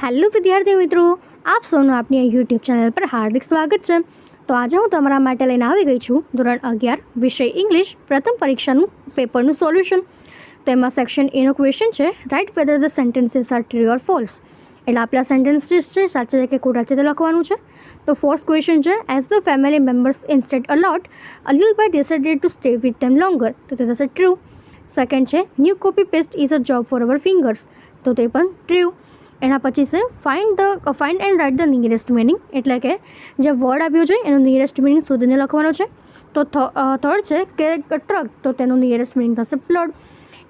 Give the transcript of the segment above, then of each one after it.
Hello विद्यार्थी मित्रों, आप સૌનું આપણી યુટ્યુબ ચેનલ પર હાર્દિક સ્વાગત છે। તો આજે હું તમારા માટે લઈને આવી ગઈ છું ધોરણ 11 વિષય ઇંગ્લિશ પ્રથમ પરીક્ષાનું પેપરનું સોલ્યુશન। તો એમાં સેક્શન એનો ક્વેશ્ચન છે write whether the sentences are true or false, એટલે આપણા સેન્ટેન્સીસ છે સાચા છે કે ખોટા છે તે લખવાનું છે। તો ફર્સ્ટ ક્વેશ્ચન છે as the family members insisted a lot a little boy decided to stay with them longer, તો તે થશે ટ્રુ। સેકન્ડ છે new copy paste is a job for our fingers, તો તે પણ ટ્રુ। એના પછી છે find and write the nearest meaning, એટલે કે જે વર્ડ આપ્યો છે એનો નિયરેસ્ટ મિનિંગ શોધીને લખવાનો છે। તો થર્ડ છે કે ટ્રક, તો તેનું નિયરેસ્ટ મિનિંગ થશે પ્લડ।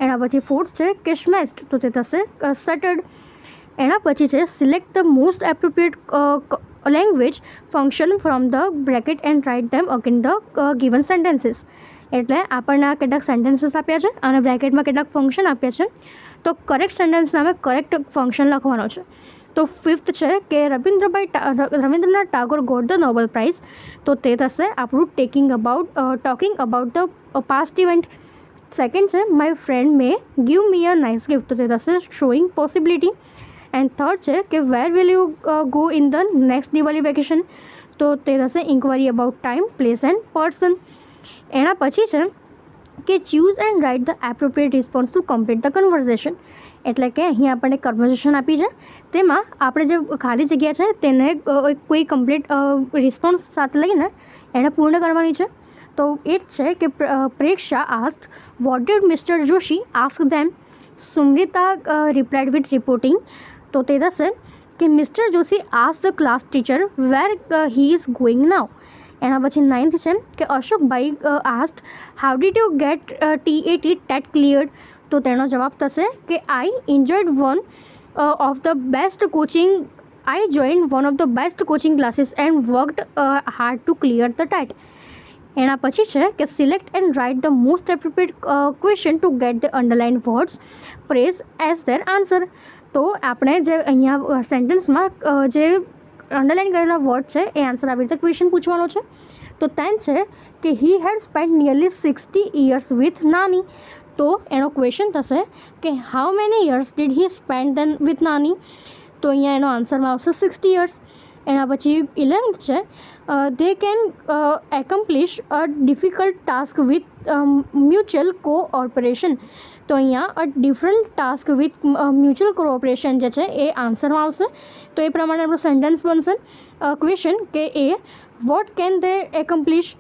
એના પછી ફોર્થ છે કે સ્મેશ્ડ, તો તે થશે શટર્ડ। એના પછી છે select the most appropriate language function from the bracket and write them again the given sentences, એટલે આપણને આ કેટલાક સેન્ટેન્સીસ આપ્યા છે અને બ્રેકેટમાં કેટલાક ફંક્શન આપ્યા છે, તો કરેક્ટ સેન્ટેન્સ નામે કરેક્ટ ફંક્શન લખવાનો છે। તો ફિફ્થ છે કે Rabindranath Tagore got the Nobel prize, તો તે થશે આપણું talking about the past event. Second છે my friend may give me a nice gift, તો તે થશે શોઈંગ પોસિબિલિટી। એન્ડ થર્ડ છે કે where will you go in the next Diwali vacation, તો તે થશે inquiry about time, place and person. એના પછી છે કે choose and write the appropriate response to complete the conversation, એટલે કે અહીં આપણને કન્વર્ઝેશન આપી છે તેમાં આપણે જે ખાલી જગ્યા છે તેને કોઈ કમ્પ્લીટ રિસ્પોન્સ સાથે લઈને એને પૂર્ણ કરવાની છે। તો એ જ છે કે Preksha asked what did mister Joshi ask them, Sumrita replied with reporting, તો તે થશે કે mister Joshi ask the class teacher where he is going now. એના પછી નાઇન્થ છે કે અશોકભાઈ asked how did you get TET cleared, તો તેનો જવાબ થશે કે I joined one of the best coaching classes and worked hard to clear the TET. એના પછી છે કે select and write the most appropriate question two get the underline words phrase as their answer, તો આપણે જે અહીંયા સેન્ટેન્સમાં જે underline કરેલા વર્ડ છે એ આન્સર આવી રીતે ક્વેશ્ચન પૂછવાનો છે। તો 10 છે કે he had spend nearly 60 years with nani, તો એનો ક્વેશ્ચન થશે કે how many years did he spend then with nani, તો અહીંયા એનો આન્સરમાં આવશે 60 years। એના પછી 11th છે they can accomplish a difficult task with mutual cooperation, તો અહીંયા a different task with mutual cooperation જે છે એ આન્સરમાં આવશે। તો એ પ્રમાણે આપણું સેન્ટેન્સ બનશે ક્વેશ્ચન કે એ વોટ કેન દે એકોમ્પ્લિશ।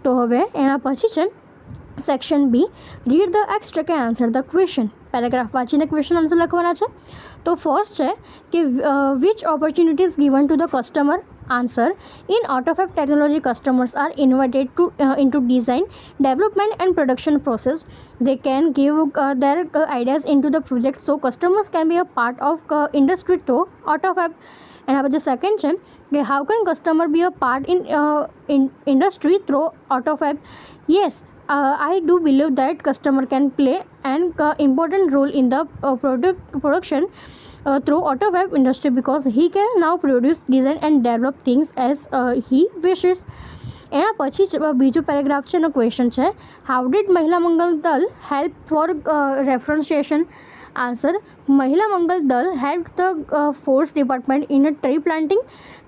તો હવે એના પછી છે section B read the extract કે આન્સર ધ ક્વેશ્ચન, પેરેગ્રાફ વાંચીને ક્વેશ્ચન આન્સર લખવાના છે। તો ફર્સ્ટ છે કે which opportunities given to the customer, answer in AutoFab technology customers are invited into design, development and production process. They can give their ideas into the project so customers can be a part of industry through AutoFab. And about the second છે કે how can customer be a part in industry through AutoFab? Yes, I do believe that customer can play an important role in the production through AutoFab industry because he can now produce, design and develop things as he wishes. એના પછી બીજું paragraph છે એનો question છે how did Mahila Mangal Dal help for reforestation, answer Mahila Mangal Dal help the forest department in a tree planting,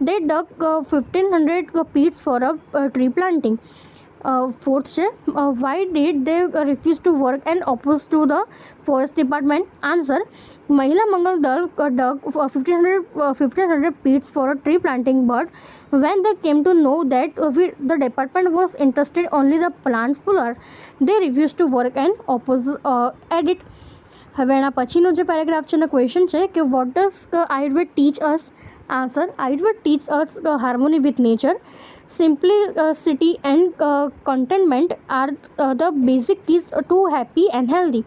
they dug 1500 pits for a tree planting. Fourth છે why did they refuse to work and oppose to the forest department, answer Mahila Mangal Dal dug 1500 pits for a tree planting, but when they came to know that the department was interested only the plants puller, they refused to work and oppose edit। હવે એના પછીનો જે paragraph છે એનો question છે કે what does Ayurveda teach us, answer Ayurveda teach us હાર્મોની with nature, simplicity and contentment are the basic keys to happy and healthy।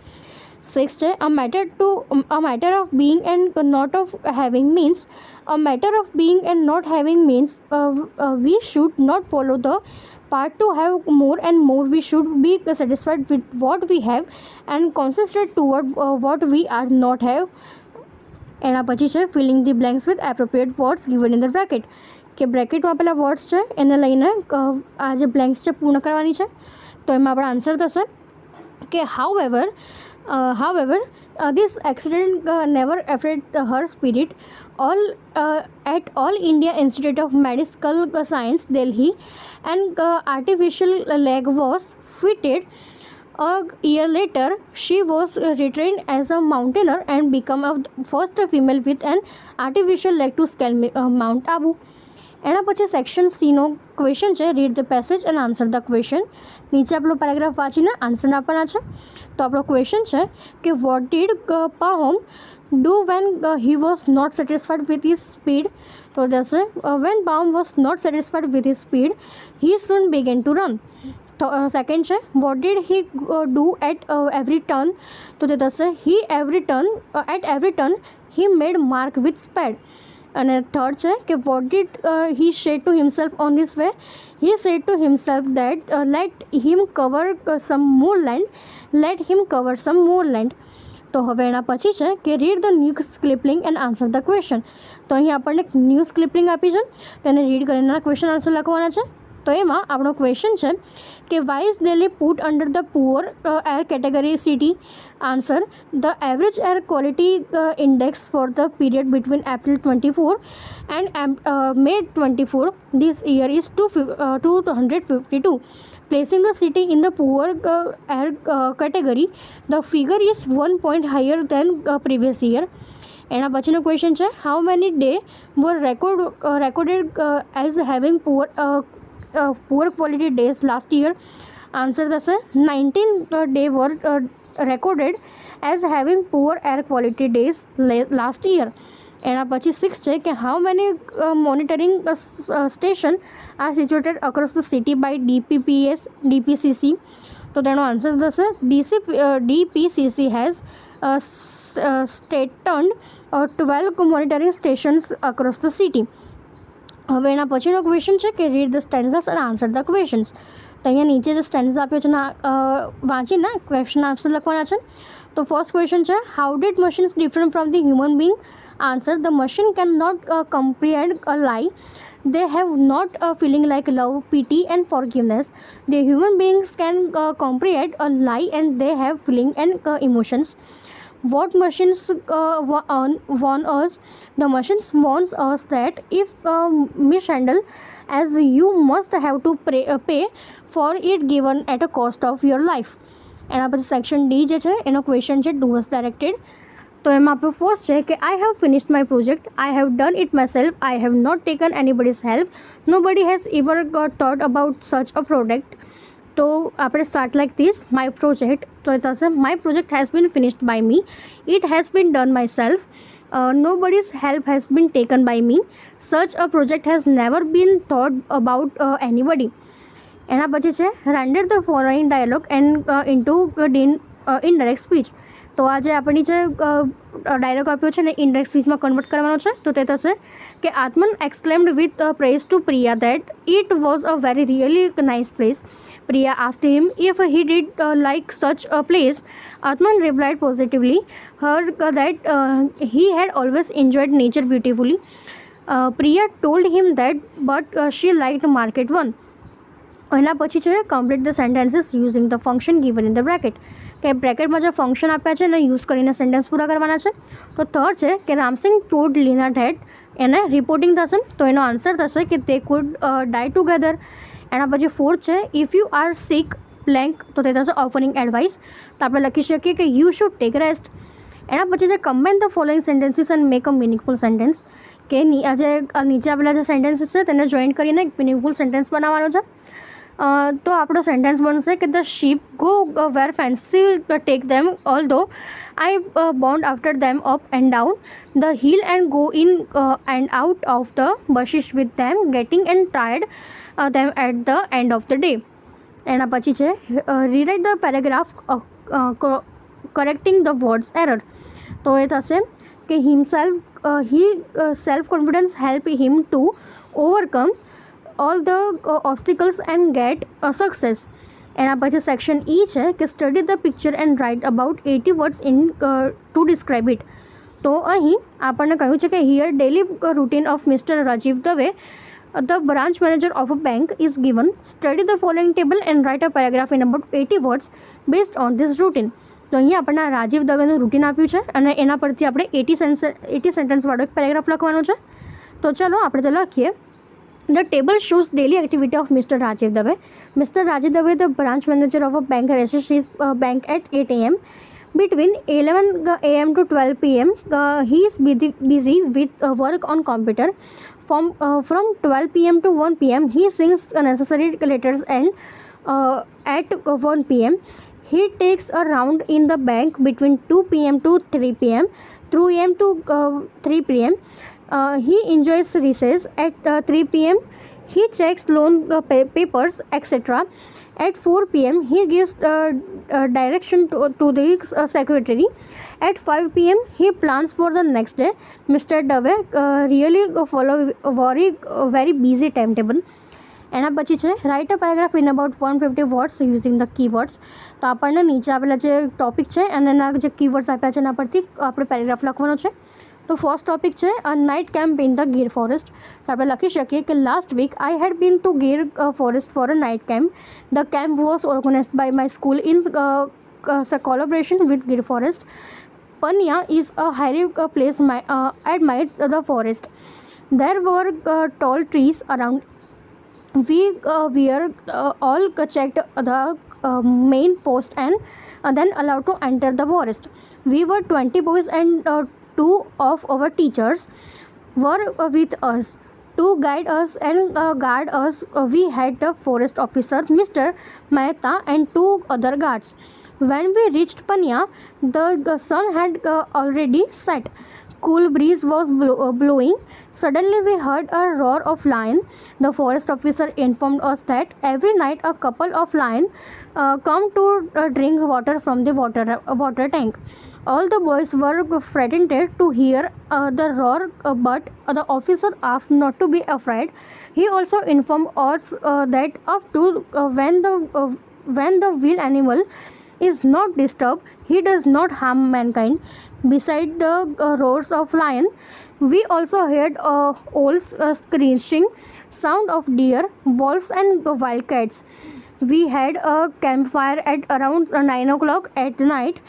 Sixth છે a matter of being and not of having means, a matter of being and not having means we should not follow the path to have more and more, we should be satisfied with what we have and concentrate toward what we are not have। એના પછી છે filling the blanks with appropriate words given in the bracket, કે બ્રેકેટમાં પેલા words છે એને લઈને આ જે બ્લેન્ક્સ છે પૂર્ણ કરવાની છે। તો એમાં આપણા આન્સર થશે કે however This accident never affected her spirit. At All India Institute of Medical Science, Delhi, an artificial leg was fitted. A year later, she was retrained as a mountaineer and became the first female with an artificial leg to scale Mount Abu. એના પછી section સીનો question છે, read the passage and answer the question. નીચે આપણો paragraph વાંચીને answer આપવાના છે. તો આપણો ક્વેશ્ચન છે કે what did Pahom do when he was not satisfied with his speed. તો જશે when Pahom was not satisfied with his speed he soon began to run. તો સેકન્ડ છે what did he do at every turn. તો તે થશે at every turn he made mark with spade. અને third છે કે what did he said to himself on this way. He said to himself that late him cover sum more land. તો હવે એના પછી છે કે read the news clipping and answer the question. તો અહીં આપણને ન્યૂઝ ક્લિપિંગ આપી છે, તેને રીડ કરીને ક્વેશ્ચન આન્સર લખવાના છે. તો એમાં આપણો ક્વેશ્ચન છે કે why is Delhi put under the poor air category city. Answer the average air quality index for the period between April 24 and May 24 this year is 252, placing the city in the poor air category. The figure is 1 point higher than previous year. એના પછીનો question છે how many day were recorded as having poor quality days last year. Answer થશે 19 day were recorded as having poor air quality days last year. એના પછી 6 છે કે how many monitoring station are situated across the city by DPCC. તો તેનો answer થશે DPCC has stationed 12 monitoring stations across the city. હવે એના પછીનો ક્વેશ્ચન છે કે read the stanzas and answer the questions. તો અહીંયા નીચે જે સ્ટેન્ઝ આપ્યો છે વાંચીને ક્વેશ્ચન આન્સર લખવાના છે. તો ફર્સ્ટ ક્વેશ્ચન છે how did machines different from the human being. Answer the machine can not comprehend a lie. They have not a feeling like love, pity and forgiveness. The human beings can comprehend a lie and they have feeling and emotions. What machines warn us? The machines warns us that if mishandled, as you must have to pay for it given at a cost of your life. એના પછી section D જે છે એનો question છે towards directed. તો એમાં આપણું first છે કે I have finished my project. I have done it myself. I have not taken anybody's help. Nobody has ઇવર ટોટ about સચ અ પ્રોડક્ટ. તો આપણે start like this my project. તો એ થશે my project has been finished by me. It has been done myself. Nobody's help has been taken by me. Such a project has never been thought about anybody. એના પછી છે render the following dialogue and into indirect speech. તો આ જે આપણી જે dialog આપ્યો છે ને ઇનડાયરેક્ટ સ્પીચમાં કન્વર્ટ કરવાનો છે. તો તે થશે કે Atman exclaimed with praise to Priya that it was a very really nice place. Priya asked him if he did like such a place. Atman replied positively her that he had always enjoyed nature beautifully. Priya told him that but she liked market one. એના પછી છે complete the sentences using the function given in the bracket. કે બ્રેકેટમાં જે function આપ્યા છે એને use કરીને sentence પૂરા કરવાના છે. તો થર્ડ છે કે રામસિંગ ટોલ્ડ લીના ડેટ. એને રિપોર્ટિંગ થશે. તો એનો આન્સર થશે કે દે કુડ ડાય ટુગેધર. એના પછી ફોર્થ છે if you are sick blank. તો તે થશે ઓફરિંગ એડવાઇસ. તો આપણે લખી શકીએ કે યુ શુડ ટેક રેસ્ટ. એના પછી છે combine the following sentences and make a meaningful sentence. કે આજે નીચે આપેલા જે સેન્ટેન્સીસ છે તેને જોઈન્ટ કરીને એક મિનિંગફુલ સેન્ટેન્સ બનાવવાનો છે. તો આપણો સેન્ટેન્સ બનશે કે the sheep go where fancy take them all though I bound after them up and down the hill and go in and out of the bushes with them getting and tired them at the end of the day. એના પછી છે rewrite the paragraph correcting the words error. તો એ થશે કે self confidence help him to overcome all the obstacles and get a success. એના પછી section E છે કે study the picture and write about 80 words in to describe it. તો અહીં આપણને કહ્યું છે કે here daily routine of Mr. Rajiv Dave, the branch manager of a bank, is given. Study the following table and write a paragraph in about 80 words based on this routine. તો અહીંયા આપણને Rajiv દવેનું routine આપ્યું છે અને એના પરથી આપણે 80 સેન્ટેન્સવાળો એક પેરેગ્રાફ લખવાનો છે. તો ચલો આપણે તો લખીએ. The table shows daily activity of Mr. Rajiv Dave. Mr. Rajiv Dave, the branch manager of a bank, reaches his bank at 8 a.m. Between 11 a.m. to 12 p.m., he is busy with work on computer. From 12 p.m. to 1 p.m., he sings necessary letters, and at 1 p.m., he takes a round in the bank between 2 p.m. to 3 p.m. 3 a.m. to 3 p.m. He enjoys recess at 3 p.m. He checks loan papers, etc. At 4 p.m., he gives direction to the secretary. At 5 p.m., he plans for the next day. Mr. Dave really follow a very busy timetable. એના પછી છે write a paragraph in about 150 words using the keywords. તો આપણને નીચે આપેલા જે topic છે અને એના જે કીવર્ડ્સ આપ્યા છે એના પરથી આપણે પેરેગ્રાફ લખવાનો છે. તો ફર્સ્ટ ટોપિક છે a night camp in the Gir forest. તો આપણે લખી શકીએ કે last week I had been to Gir forest for a night camp. The camp was organised by my school in collaboration with Gir forest. Panya is a highly place admired the forest. There were tall trees around. We were all checked the main post and then allowed to enter the forest. We were 20 boys and 2 of our teachers were with us. To guide us and guard us, we had the forest officer, Mr. Mehta, and 2 other guards. When we reached Panya, the sun had already set. Cool breeze was blowing. Suddenly we heard a roar of lion. The forest officer informed us that every night a couple of lions come to drink water from the water tank. All the boys were frightened to hear the roar, but the officer asked not to be afraid. He also informed us that up to when the wild animal is not disturbed, he does not harm mankind. Beside the roars of lion, we also heard owls screeching, sound of deer, wolves and wildcats. We had a campfire at around 9 o'clock at night.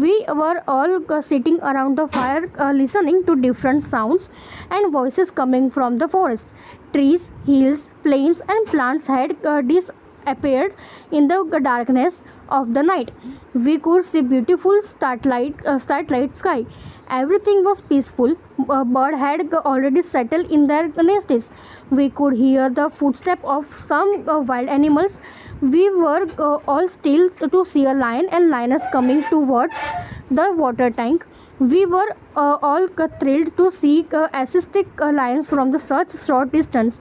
We were all sitting around the fire listening to different sounds and voices coming from the forest. Trees, hills, plains and plants had disappeared in the darkness of the night. We could see beautiful starlight sky. Everything was peaceful. Birds had already settled in their nests. We could hear the footsteps of some wild animals. We were all still to see a lion and lioness coming towards the water tank. We were all thrilled to see assistic lions from such short distance.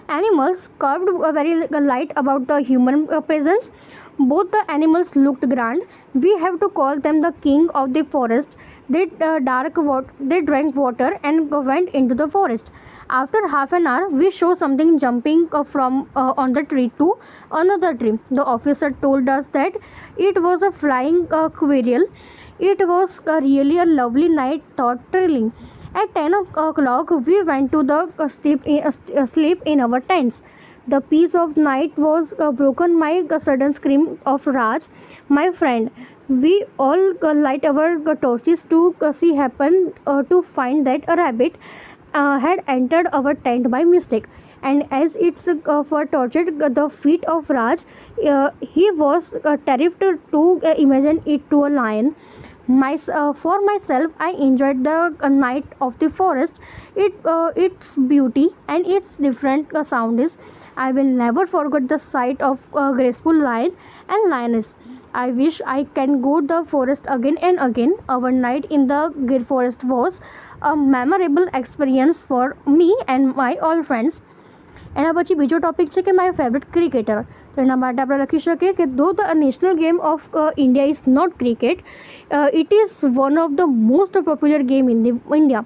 Animals curved very light about the human presence. Both the animals looked grand. We have to call them the king of the forest. They drank water and went into the forest. After half an hour, we saw something jumping from on the tree to another tree. The officer told us that it was a flying squirrel. It was really a lovely night, thought thrilling. At 10 o'clock, we went to the sleep in our tents. The peace of night was broken by a sudden scream of Raj, my friend. We all light our torches to see happen to find that a rabbit had entered our tent by mistake. And as it's for tortured the feet of Raj, he was terrified to imagine it to a lion. For myself, I enjoyed the night of the forest, its beauty and its different sounds. I will never forget the sight of a graceful lion and lioness. I wish I can go the forest again and again. Our night in the Gir forest was a memorable experience for me and my all friends. એના પછી બીજો topic છે કે my favourite cricketer. તો એના માટે આપણે લખી શકીએ કે though the national game of India is not cricket, it is one of the most popular game in India.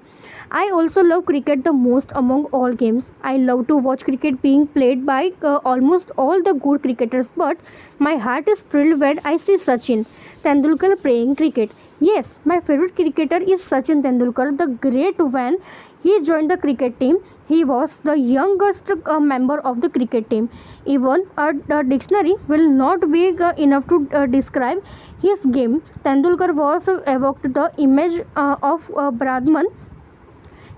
I also love cricket the most among all games. I love to watch cricket being played by almost all the good cricketers, but my heart is thrilled when I see Sachin Tendulkar playing cricket. Yes, my favorite cricketer is Sachin Tendulkar, the great. When he joined the cricket team, he was the youngest member of the cricket team. Even a dictionary will not be enough to describe his game. Tendulkar was evoked the image of Brahman.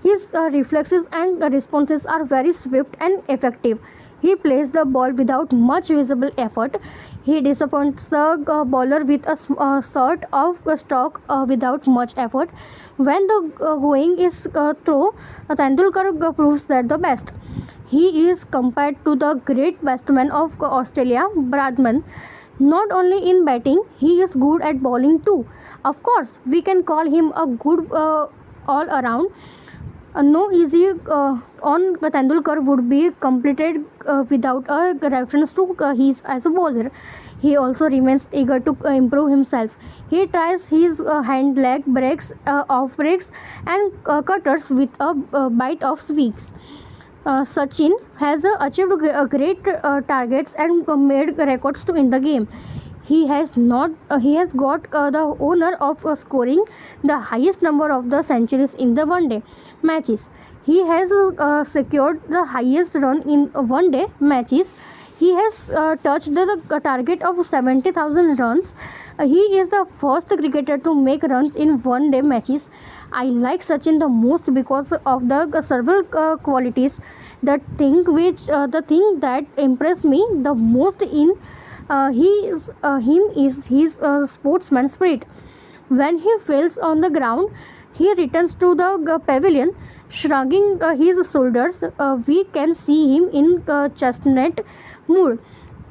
His reflexes and responses are very swift and effective. He plays the ball without much visible effort. He disappoints the bowler with a sort of stroke without much effort. When the going is through, Tendulkar proves that the best. He is compared to the great batsman of Australia, Bradman. Not only in batting, he is good at bowling too. Of course, we can call him a good all around. No easy on Tendulkar would be completed without a reference to his as a bowler. He also remains eager to improve himself. He tries his hand leg breaks, off breaks, and cutters with a bite of sweeps. Sachin has achieved great targets and made records to in the game. He has got the honor of scoring the highest number of the centuries in the one day matches. He has secured the highest run in one day matches. He has touched the target of 70,000 runs. He is the first cricketer to make runs in one day matches. I like Sachin the most because of the several qualities. The thing that impressed me the most in him is his sportsman spirit. When he falls on the ground, he returns to the pavilion, shrugging his shoulders. We can see him in chestnut mood.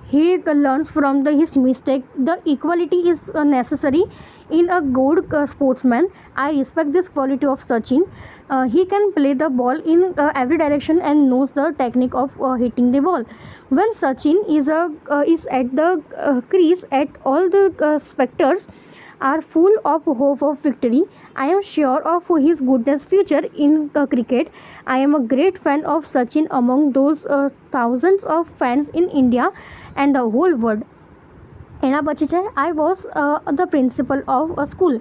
He learns from his mistake. The equality is necessary in a good sportsman. I respect this quality of Sachin. He can play the ball in every direction and knows the technique of hitting the ball. When Sachin is at the crease, at all the spectators are full of hope of victory. I am sure of his goodness future in cricket. I am a great fan of Sachin among those thousands of fans in India and the whole world. એના પછી છે I was the principal of a school.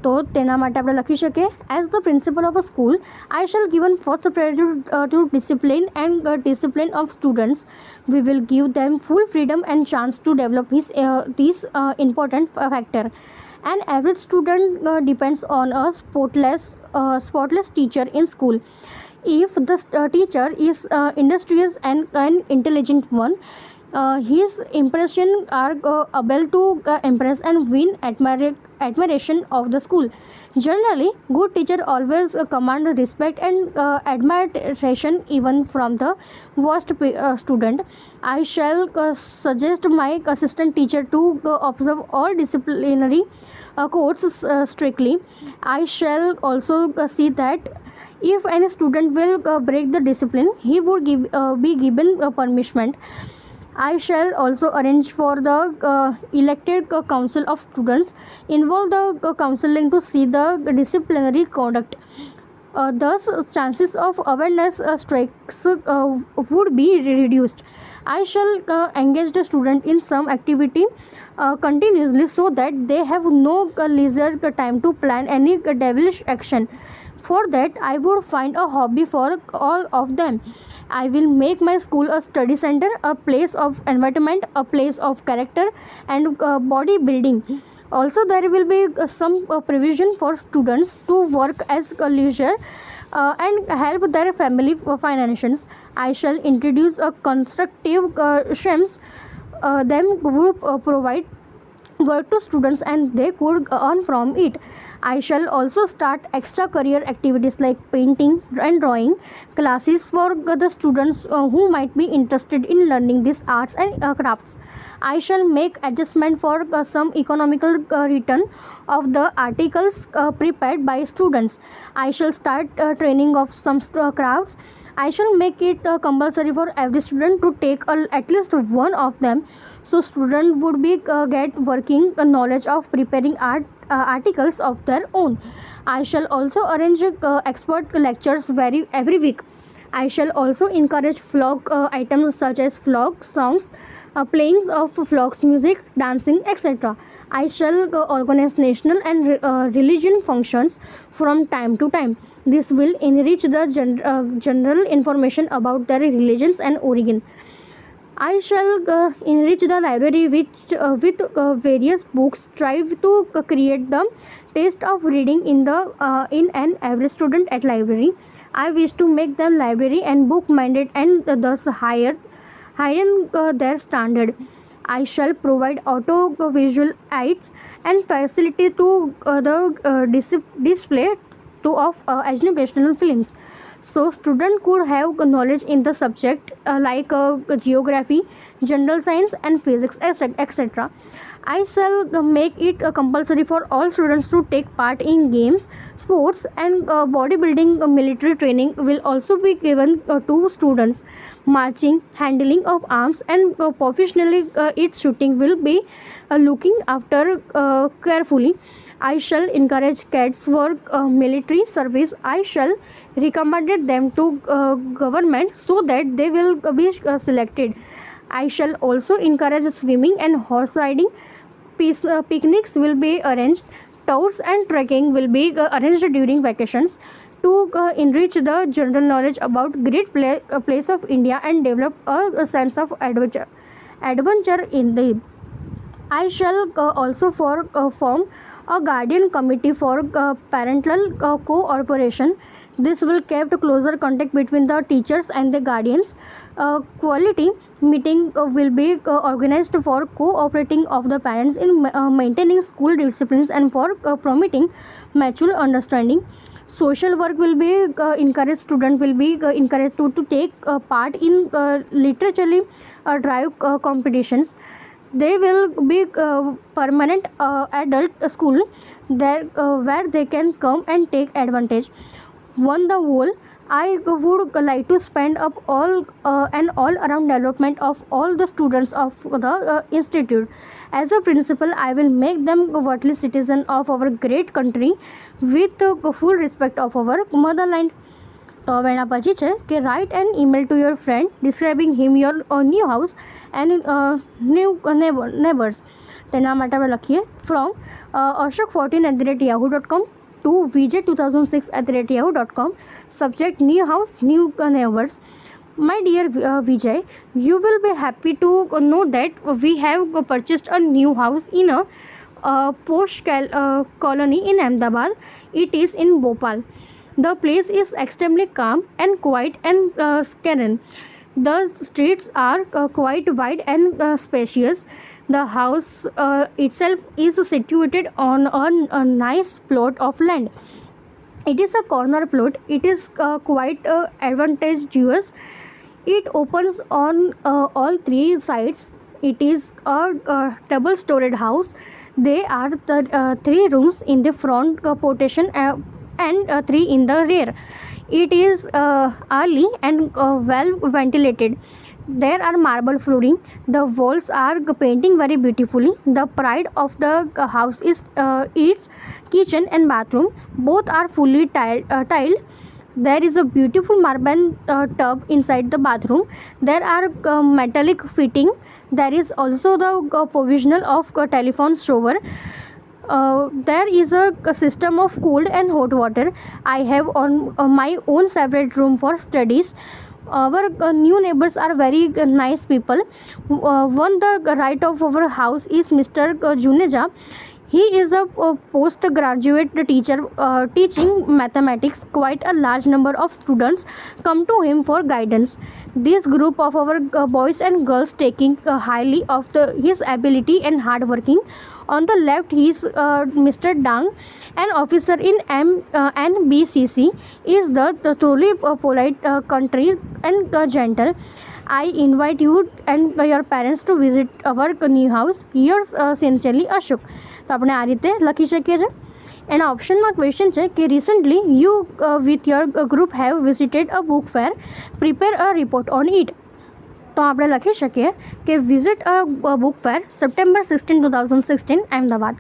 તો તેના માટે આપણે લખી શકીએ as the principal of a school I shall given first priority to discipline and discipline of students. We will give them full freedom and chance to develop this important factor. An average student depends on a spotless teacher in school. If the teacher is industrious and an intelligent one, his impression are able to impress and win admiration of the school. Generally, good teacher always command respect and admiration even from the worst student. I shall suggest my assistant teacher to observe all disciplinary codes strictly. I shall also see that if any student will break the discipline, he would be given punishment. I shall also arrange for the elected council of students, involve the counseling to see the disciplinary conduct. Thus, chances of awareness strikes would be reduced. I shall engage the student in some activity continuously so that they have no leisure time to plan any devilish action. For that, I would find a hobby for all of them. I will make my school a study center, a place of environment, a place of character and body building. Also, there will be some provision for students to work as leisure and help their family finances. I shall introduce a constructive schemes. Them would provide work to students and they could earn from it. I shall also start extra career activities like painting and drawing classes for the students who might be interested in learning these arts and crafts. I shall make adjustment for some economical return of the articles prepared by students. I shall start training of some crafts. I shall make it compulsory for every student to take at least one of them, so student would be get working knowledge of preparing articles of their own. I shall also arrange expert lectures every week. I shall also encourage folk items such as folk songs, playings of folk music, dancing, etc. I shall organize national and religion functions from time to time. This will enrich the general information about their religions and origin. I shall enrich the library with various books. Strive to create the taste of reading in an average student at library. I wish to make them library and book minded and thus higher their standard. I shall provide auto visual aids and facility to the display to of educational films, so student could have knowledge in the subject like geography, general science and physics, etc. I shall make it compulsory for all students to take part in games, sports and bodybuilding. Military training will also be given to students. Marching, handling of arms and professionally its shooting will be looking after carefully. I shall encourage cadets for military service. I shall recommended them to government so that they will be selected. I shall also encourage swimming and horse riding. Picnics will be arranged. Tours and trekking will be arranged during vacations to enrich the general knowledge about great place of India and develop a sense of adventure in the. I shall also form a guardian committee for parental cooperation. This will keep closer contact between the teachers and the guardians. Quality meeting will be organized for cooperating of the parents in maintaining school disciplines and for promoting mutual understanding. Social work will be encouraged. Student will be encouraged to take part in literaturely drive competitions. They will be permanent adult school there where they can come and take advantage. On the whole, I would like to spend up all around development of all the students of the institute. As a principal, I will make them worthy citizen of our great country with full respect of our motherland. તો હવે એના પછી છે કે write an email to your friend describing him your new house and new neighbours. તેના માટે આપણે લખીએ from ashok14@yahoo.com to vj2006@yahoo.com. Subject new house, new neighbors. My dear Vijay, you will be happy to know that we have purchased a new house in a posh colony in Ahmedabad. It is in Bhopal. The place is extremely calm and quiet and serene. The streets are quite wide and spacious. The house itself is situated on a nice plot of land. It is a corner plot. It is quite advantageous. It opens on all three sides. It is a double-storied house. There are three rooms in the front portion and three in the rear. It is early and well ventilated. There are marble flooring. The walls are painting very beautifully. The pride of the house is its kitchen and bathroom. Both are fully tiled. There is a beautiful marble tub inside the bathroom. There are metallic fitting. There is also the provisional of telephone shower. There is a system of cold and hot water. I have on my own separate room for studies. Our new neighbors are very nice people. On the right of our house is Mr. Juneja. He is a postgraduate teacher teaching mathematics. Quite a large number of students come to him for guidance. This group of our boys and girls taking highly of his ability and hard working. On the left, he is Mr. Dang, an officer in NBCC, is the truly polite country and gentle. I invite you and your parents to visit our new house. Yours sincerely, Ashok. તો આપણે આ રીતે લખી શકીએ છીએ. એના ઓપ્શનમાં question છે કે recently you with your group have visited a book fair, prepare a report on it. તો આપણે લખી શકીએ કે visit a book fair September 16, 2016 Ahmedabad.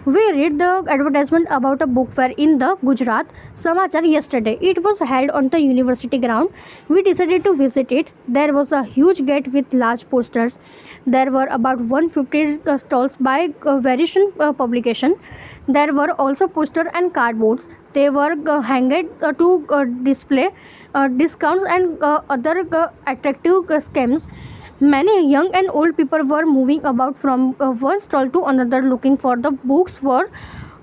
We read the advertisement about a book fair in the Gujarat Samachar yesterday. It was held on the university ground. We decided to visit it. There was a huge gate with large posters. There were about 150 stalls by variation publication. There were also posters and cardboards. They were hanged to display discounts and other attractive schemes. Many young and old people were moving about from one stall to another looking for the books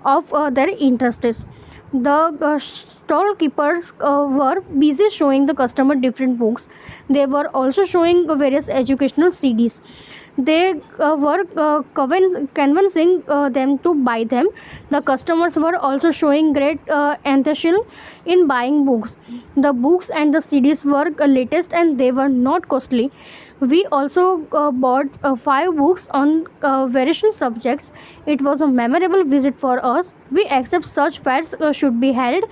of their interests. The stall keepers were busy showing the customer different books. They were also showing various educational CDs. They were convincing them to buy them. The customers were also showing great enthusiasm in buying books. The books and the CDs were latest and they were not costly. We also bought 5 books on various subjects. It was a memorable visit for us. We accept such fairs should be held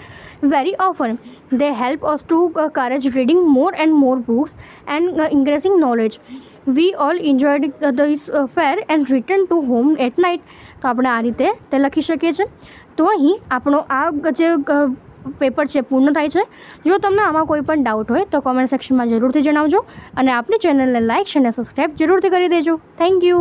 very often. They help us to encourage reading more and more books and increasing knowledge. We all enjoyed this fair and returned to home at night. તો આપણે આ રીતે તે લખી શકીએ છીએ. તો અહીં આપણો આ જે પેપર છે પૂર્ણ થાય છે. જો તમને આમાં કોઈ પણ ડાઉટ હોય તો કોમેન્ટ સેક્શનમાં જરૂરથી જણાવજો અને આપણી ચેનલને લાઇક અને સબસ્ક્રાઈબ જરૂરથી કરી દેજો. Thank you.